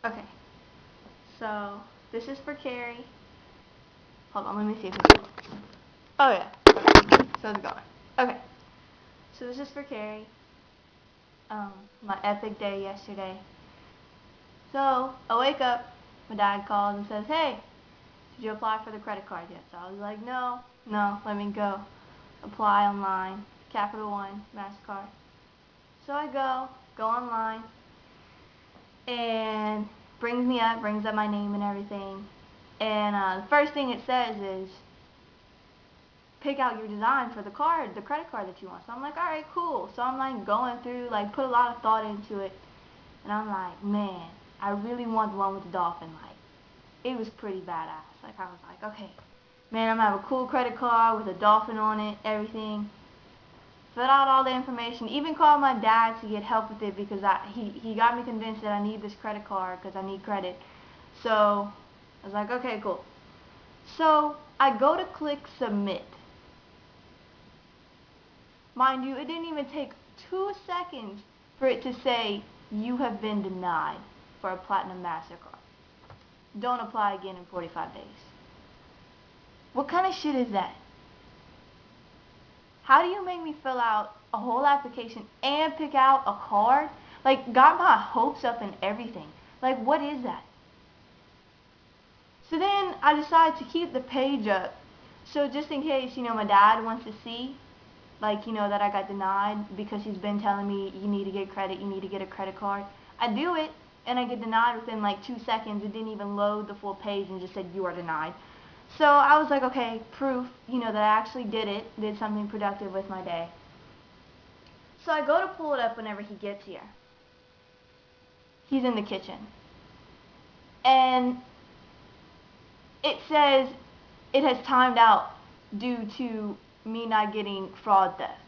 Okay, so this is for Carrie. Hold on, let me see if it's going. Oh yeah, okay, so it's going. Okay, so this is for Carrie. My epic day yesterday. So I wake up, my dad calls and says, "Hey, did you apply for the credit card yet?" So I was like, no, let me go. Apply online, Capital One, MasterCard. So I go online, and brings up my name and everything. And the first thing it says is, pick out your design for the card, the credit card that you want. So I'm like, all right, cool. So I'm like going through, like put a lot of thought into it, and I'm like, man, I really want the one with the dolphin. Like, it was pretty badass. Like I was like, okay, man, I'm gonna have a cool credit card with a dolphin on it, everything. Filled out all the information. Even called my dad to get help with it because he got me convinced that I need this credit card because I need credit. So I was like, okay, cool. So I go to click submit. Mind you, it didn't even take 2 seconds for it to say you have been denied for a Platinum MasterCard. Don't apply again in 45 days. What kind of shit is that? How do you make me fill out a whole application and pick out a card? Like, got my hopes up and everything. Like, what is that? So then I decided to keep the page up. So just in case, my dad wants to see, like, that I got denied because he's been telling me you need to get credit, you need to get a credit card. I do it, and I get denied within like 2 seconds. It didn't even load the full page and just said you are denied. So I was like, okay, proof, that I actually did something productive with my day. So I go to pull it up whenever he gets here. He's in the kitchen. And it says it has timed out due to me not getting fraud theft.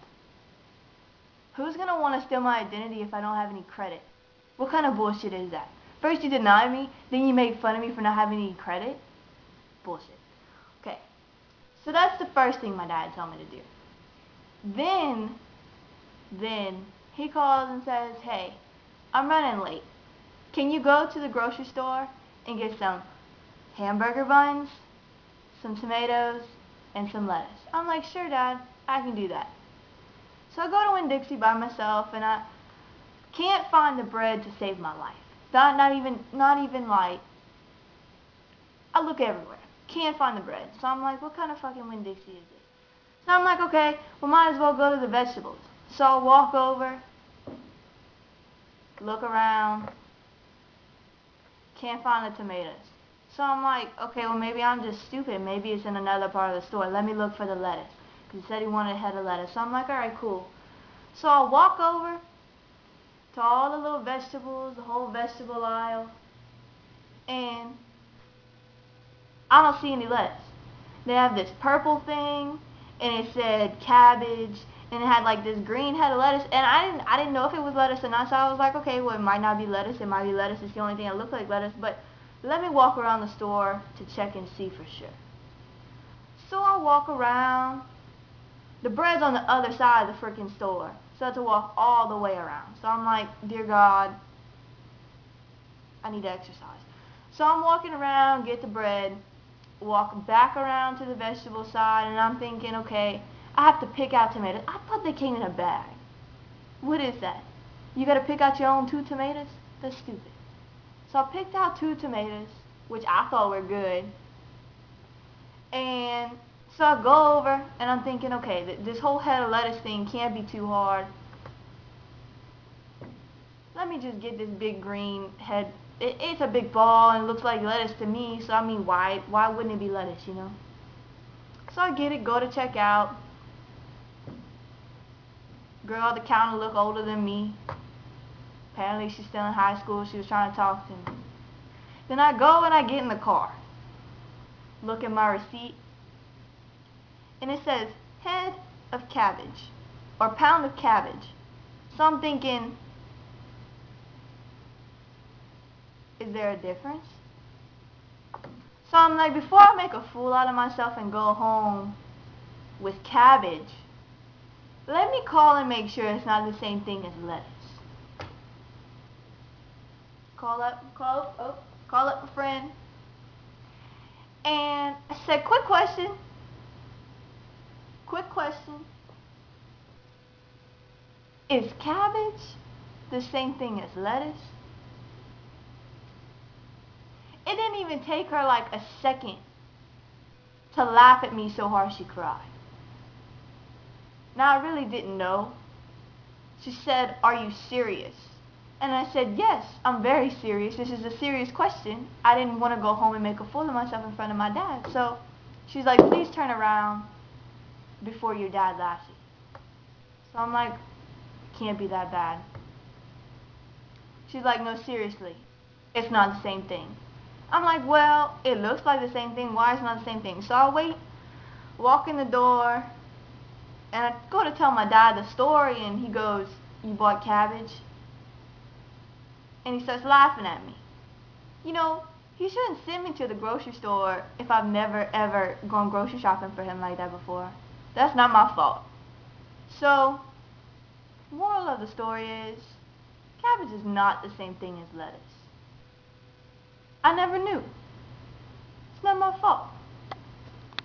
Who's going to want to steal my identity if I don't have any credit? What kind of bullshit is that? First you deny me, then you make fun of me for not having any credit? Bullshit. Okay. So that's the first thing my dad told me to do. Then he calls and says, "Hey, I'm running late. Can you go to the grocery store and get some hamburger buns, some tomatoes, and some lettuce?" I'm like, "Sure, Dad, I can do that." So I go to Winn-Dixie by myself, and I can't find the bread to save my life. Not even like, I look everywhere. Can't find the bread. So I'm like, what kind of fucking Winn-Dixie is this? So I'm like, okay, well, might as well go to the vegetables. So I walk over, look around, can't find the tomatoes. So I'm like, okay, well, maybe I'm just stupid. Maybe it's in another part of the store. Let me look for the lettuce. Because he said he wanted a head of lettuce. So I'm like, all right, cool. So I walk over to all the little vegetables, the whole vegetable aisle, and I don't see any lettuce. They have this purple thing, and it said cabbage, and it had like this green head of lettuce, and I didn't know if it was lettuce or not, so I was like, okay, well, it might not be lettuce, it might be lettuce, it's the only thing that looked like lettuce, but let me walk around the store to check and see for sure. So I walk around. The bread's on the other side of the freaking store, so I have to walk all the way around. So I'm like, dear God, I need to exercise. So I'm walking around, get the bread, walk back around to the vegetable side, and I'm thinking, okay, I have to pick out tomatoes. I thought they came in a bag. What is that? You gotta pick out your own 2 tomatoes? That's stupid. So I picked out 2 tomatoes, which I thought were good, and so I go over, and I'm thinking, okay, this whole head of lettuce thing can't be too hard. Let me just get this big green head. It's a big ball and it looks like lettuce to me, so I mean, why wouldn't it be lettuce? So I get it, go to check out. Girl at the counter look older than me. Apparently she's still in high school. She was trying to talk to me. Then I go and I get in the car. Look at my receipt. And it says head of cabbage or pound of cabbage. So I'm thinking, is there a difference? So I'm like, before I make a fool out of myself and go home with cabbage, let me call and make sure it's not the same thing as lettuce. Call up a friend. And I said, quick question. Is cabbage the same thing as lettuce? It didn't even take her like a second to laugh at me so hard she cried. Now I really didn't know. She said, "Are you serious?" And I said, "Yes, I'm very serious. This is a serious question. I didn't want to go home and make a fool of myself in front of my dad." So she's like, "Please turn around before your dad laughs at you." So I'm like, "Can't be that bad." She's like, "No, seriously, it's not the same thing." I'm like, "Well, it looks like the same thing. Why is it not the same thing?" So I wait, walk in the door, and I go to tell my dad the story, and he goes, "You bought cabbage?" And he starts laughing at me. You know, he shouldn't send me to the grocery store if I've never ever gone grocery shopping for him like that before. That's not my fault. So, moral of the story is, cabbage is not the same thing as lettuce. I never knew. It's not my fault.